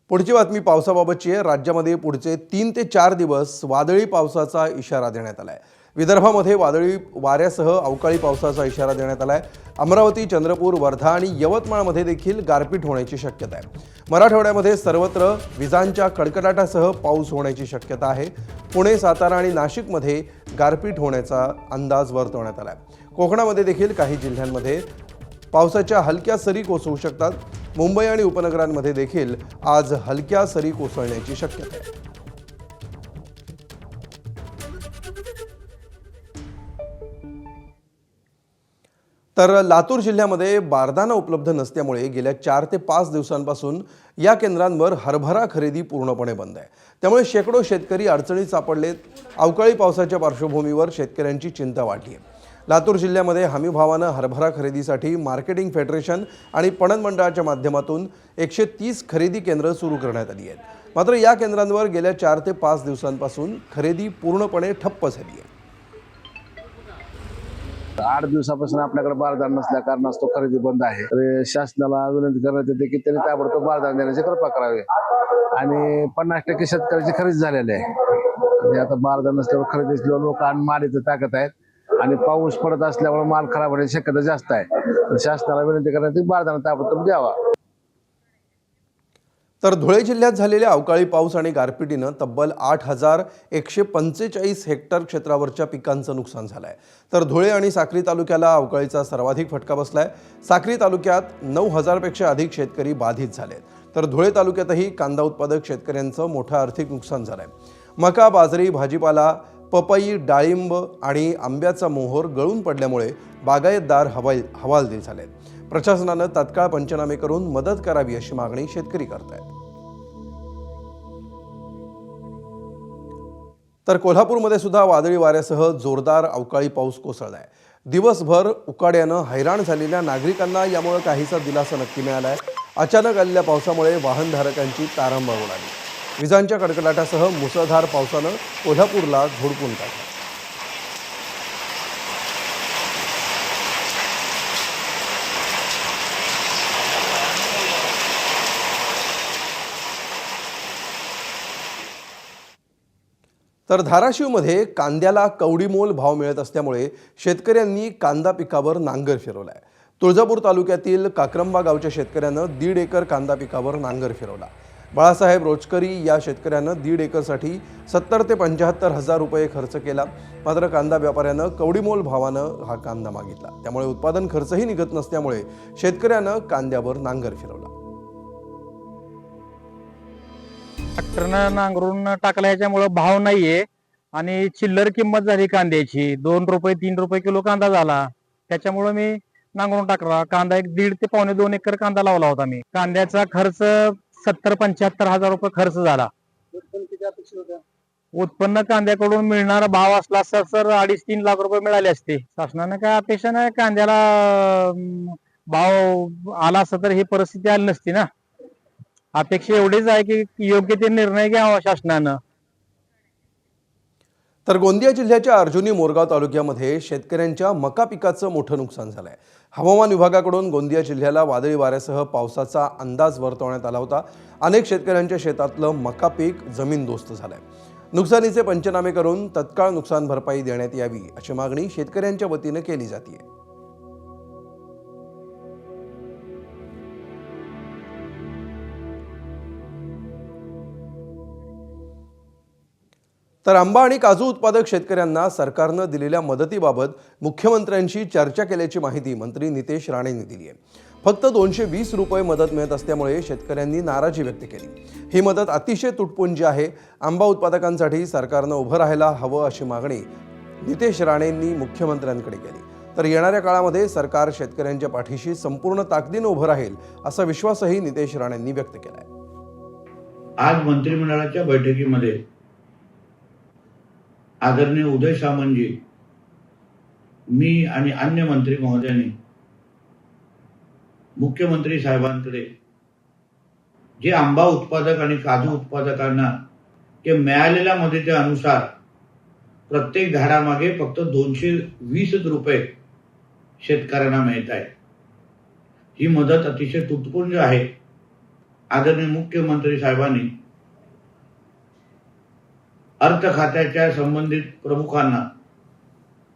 पुढची बातमी पावसाबाबतची आहे। राज्यामध्ये पुढचे 3 ते 4 दिवस वादळी पावसाचा इशारा देण्यात आलाय। विदर्भामध्ये वादळी वाऱ्यासह अवकाळी पावसाचा इशारा देण्यात आलाय। अमरावती, चंद्रपूर, वर्धा आणि यवतमाळमध्ये देखील गारपीट होण्याची शक्यता आहे। मराठवाड्यामध्ये सर्वत्र विजांच्या कडकडाटासह पाऊस होण्याची शक्यता आहे। पुणे, सातारा आणि नाशिकमध्ये गारपीट होण्याचा अंदाज वर्तवण्यात आलाय। कोकणामध्ये देखील काही जिल्ह्यांमध्ये पावसाच्या हलक्या सरी कोसळू शकतात। मुंबई आणि उपनगरांमध्ये देखील आज हलक्या सरी कोसळण्याची शक्यता आहे। तर लातूर जिल्ह्यामध्ये बारदाना उपलब्ध नसल्यामुळे गेल्या 4 ते 5 दिवसांपासून या केंद्रांवर हरभरा खरेदी पूर्णपणे बंद आहे। त्यामुळे शेकडो शेतकरी अडचणीत सापडलेत। अवकाळी पावसाच्या पार्श्वभूमीवर शेतकऱ्यांची चिंता वाढली आहे। लातूर जिल्ह्यामध्ये हमीभावानं हरभरा खरेदीसाठी मार्केटिंग फेडरेशन आणि पणन मंडळाच्या माध्यमातून 130 खरेदी केंद्र सुरू करण्यात आली आहेत। मात्र या केंद्रांवर गेल्या 4 ते 5 दिवसांपासून खरेदी पूर्णपणे ठप्प झाली आहे। 8 दिवसापासून आपल्याकडे बारदाना नसल्या कारणास्तव खरेदी बंद आहे। तर शासनाला विनंती करण्यात येते की त्यांनी ताबडतोब बारदाना देण्याची कृपा करावी आणि 50% शेतकऱ्याची खरेदी झालेली आहे। आणि आता बारदाना नसल्यावर खरेदीचे लोक आणि माल इथं टाकत आहेत आणि पाऊस पडत असल्यामुळे माल खराब होण्याची शक्यता जास्त आहे। तर शासनाला विनंती करण्यात येते बारदाना ताबडतोब द्यावा। तर धुळे जिल्ह्यात झालेल्या अवकाळी पाऊस आणि गारपिटीनं तब्बल 8145 हेक्टर क्षेत्रावरच्या पिकांचं नुकसान झालंय। तर धुळे आणि साक्री तालुक्याला अवकाळीचा सर्वाधिक फटका बसलाय। साक्री तालुक्यात 9000 पेक्षा अधिक शेतकरी बाधित झालेत। तर धुळे तालुक्यातही कांदा उत्पादक शेतकऱ्यांचं मोठं आर्थिक नुकसान झालंय। मका, बाजरी, भाजीपाला, पपई, डाळिंब आणि आंब्याचा मोहोर गळून पडल्यामुळे बागायतदार हवालदिल झालेत। प्रशासनानं तत्काळ पंचनामे करून मदत करावी अशी मागणी शेतकरी करतायत। तर कोल्हापूरमध्ये सुद्धा वादळी वाऱ्यासह जोरदार अवकाळी पाऊस कोसळलाय। दिवसभर उकाड्यानं हैराण झालेल्या नागरिकांना यामुळे काहीसा दिलासा नक्की मिळालाय। अचानक आलेल्या पावसामुळे वाहनधारकांची तारांबळ उडाली। विजांच्या कडकडाटासह मुसळधार पावसानं कोल्हापूरला झोडपून काढलं। तर धाराशिवमध्ये कांद्याला कवडीमोल भाव मिळत असल्यामुळे शेतकऱ्यांनी कांदा पिकावर नांगर फिरवलाय। तुळजापूर तालुक्यातील काक्रंबा गावच्या शेतकऱ्यानं 1.5 एकर कांदा पिकावर नांगर फिरवला। बाळासाहेब रोचकरी या शेतकऱ्यानं 1.5 एकरसाठी 70 ते 75 हजार रुपये खर्च केला। मात्र कांदा व्यापाऱ्यानं कवडीमोल भावानं हा कांदा मागितला। त्यामुळे उत्पादन खर्चही निघत नसल्यामुळे शेतकऱ्यानं कांद्यावर नांगर फिरवला। ट्रॅक्टरनं नांगरून टाकला याच्यामुळे भाव नाहीये आणि चिल्लर किंमत झाली कांद्याची 2 रुपये 3 रुपये किलो कांदा झाला। त्याच्यामुळे मी नांगरून टाकला। कांदा एक 1.5 ते 2.25 एकर कांदा लावला होता मी। कांद्याचा खर्च 70-75 हजार रुपये खर्च झाला। उत्पन्न कांद्याकडून मिळणारा भाव असला असता तर 2.5-3 लाख रुपये मिळाले असते। शासनानं काय अपेक्षा नाही, कांद्याला भाव आला असता तर ही परिस्थिती आली नसती ना। अपेक्षा एवढीच आहे की योग्य ते निर्णय घ्यावा शासनानं। तर गोंदिया जिल्ह्याच्या अर्जुनी मोरगाव तालुक्यामध्ये शेतकऱ्यांच्या मका पिकाचं मोठं नुकसान झालंय। हवामान विभागाकडून गोंदिया जिल्ह्याला वादळी वाऱ्यासह पावसाचा अंदाज वर्तवण्यात आला होता। अनेक शेतकऱ्यांच्या शेतातलं मका पीक जमीनदोस्त झालंय। नुकसानीचे पंचनामे करून तत्काळ नुकसान भरपाई देण्यात यावी अशी मागणी शेतकऱ्यांच्या वतीने केली जाते। तर आंबा आणि काजू उत्पादक शेतकऱ्यांना सरकारनं दिलेल्या मदतीबाबत मुख्यमंत्र्यांशी चर्चा केल्याची माहिती मंत्री नितेश राणेंनी दिली आहे। फक्त 220 रुपये मदत मिळत असल्यामुळे शेतकऱ्यांनी नाराजी व्यक्त केली। ही मदत अतिशय तुटपुंजी आहे। आंबा उत्पादकांसाठी सरकारनं उभं राहायला हवं अशी मागणी नितेश राणेंनी मुख्यमंत्र्यांकडे केली। तर येणाऱ्या काळामध्ये सरकार शेतकऱ्यांच्या पाठीशी संपूर्ण ताकदीनं उभं राहील असा विश्वासही नितेश राणेंनी व्यक्त केलाय। आज मंत्रिमंडळाच्या बैठकीमध्ये आदरणीय उदय सामंतजी, मी आणि अन्य मंत्री महोदयांनी मुख्यमंत्री साहेबांकडे जे आंबा उत्पादक आणि काजू उत्पादकांना मिळालेल्या मदतीनुसार प्रत्येक झाडामागे फक्त 220 रुपये शेतकऱ्यांना मिळत आहे। ही मदत अतिशय तुटपुंज आहे आदरणीय मुख्यमंत्री साहेबांनी अर्थ खात्याच्या संबंधित प्रमुखांना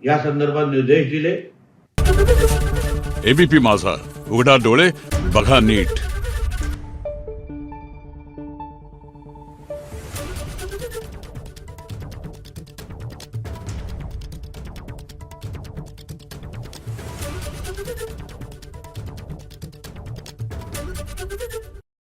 या संदर्भात निर्देश दिले. एबीपी माझा, उघडा डोळे बघा नीट.